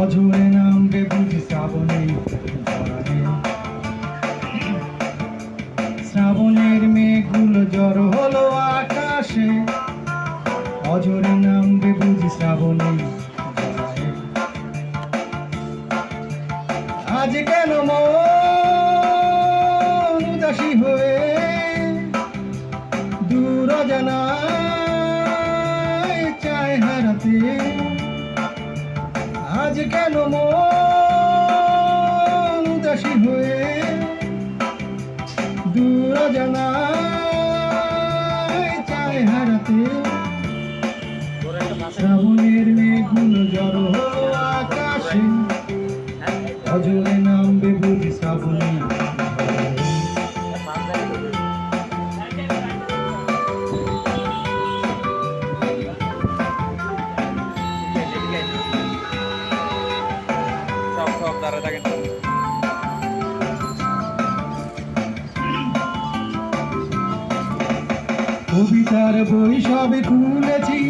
অঝরে নামবে বুঝি শ্রাবণে ঝরায়। শ্রাবণের মেঘগুলো জড়ো হলো আকাশে, অঝরে নামবে বুঝি শ্রাবণে ঝরায়। আজ কেন মন উদাসী হয়ে দূর অজানায় চায় হারাতে। আজ কেন মন উদাসী হয়ে দূর অজানায় চায় হারাতে। শ্রাবণের মেঘগুলো জড়ো হলো আকাশে, অঝরে নামবে বুঝি শ্রাবণে ঝরায়। কবিতার বই সবে খুলেছি,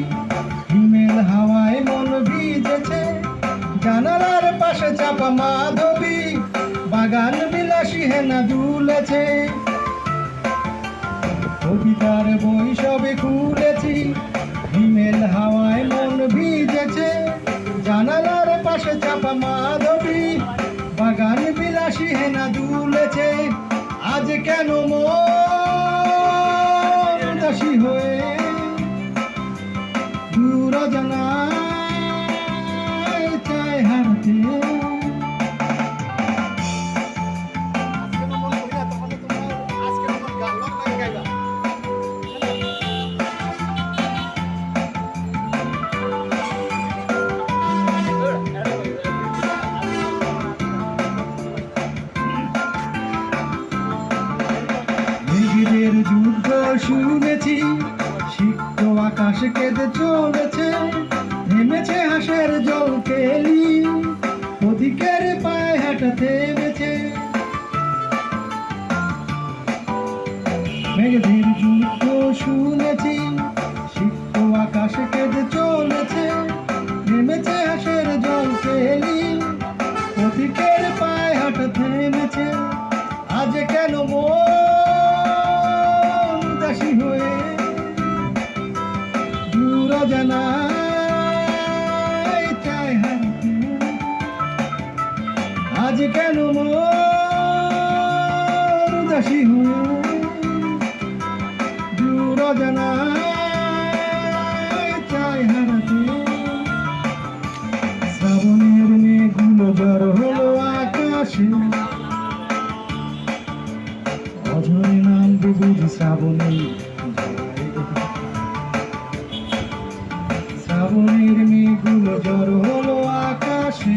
হিমেল হাওয়ায় মন ভিজেছে। জানালার পাশে চাপা মাধবী, বাগান বিলাসী হেনা দুলেছে। কবিতার বই সবে খুলেছি, হিমেল হাওয়ায় মন ভিজেছে। জানালার পাশে চাপা মাধবী, বাগান বিলাসী হেনা দুলেছে। আজ কেন মন উদাসী হয়ে দূর অজানায় চায় হারাতে। মেঘেদের যুদ্ধ শুনেছি, সিক্ত আকাশ কেঁদে চলেছে। নেমেছে হাঁসের জল কেলি, ওদিকের পায়ে হাঁটা থেমেছে। মেঘেদের যুদ্ধ শুনেছি, সিক্ত আকাশ কেঁদে চলেছে। নেমেছে হাঁসের জল কেলি, ওদিকের পায়ে হাঁটা থেমেছে। আজ কেন মন উদাসী হয়ে দূর অজানায় চায় হারাতে। আজ কেন মন উদাসী হয়ে দূর অজানায় চায় হারাতে। শ্রাবণের মেঘগুলো জড়ো হলো আকাশে, অঝরে নামবে বুঝি শ্রাবণে ঝরায়। শ্রাবণের মেঘগুলো জড়ো হলো আকাশে,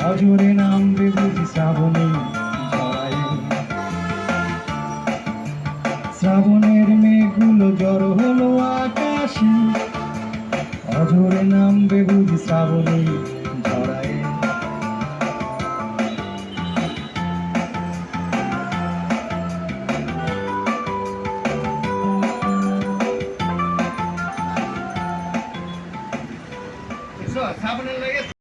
অঝরে নামবে বুঝি শ্রাবণে ঝরায়। শ্রাবণের মেঘগুলো জড়ো হলো আকাশে, অঝরে নামবে বুঝি শ্রাবণে ঝরায়। শ্রাবণের লেগে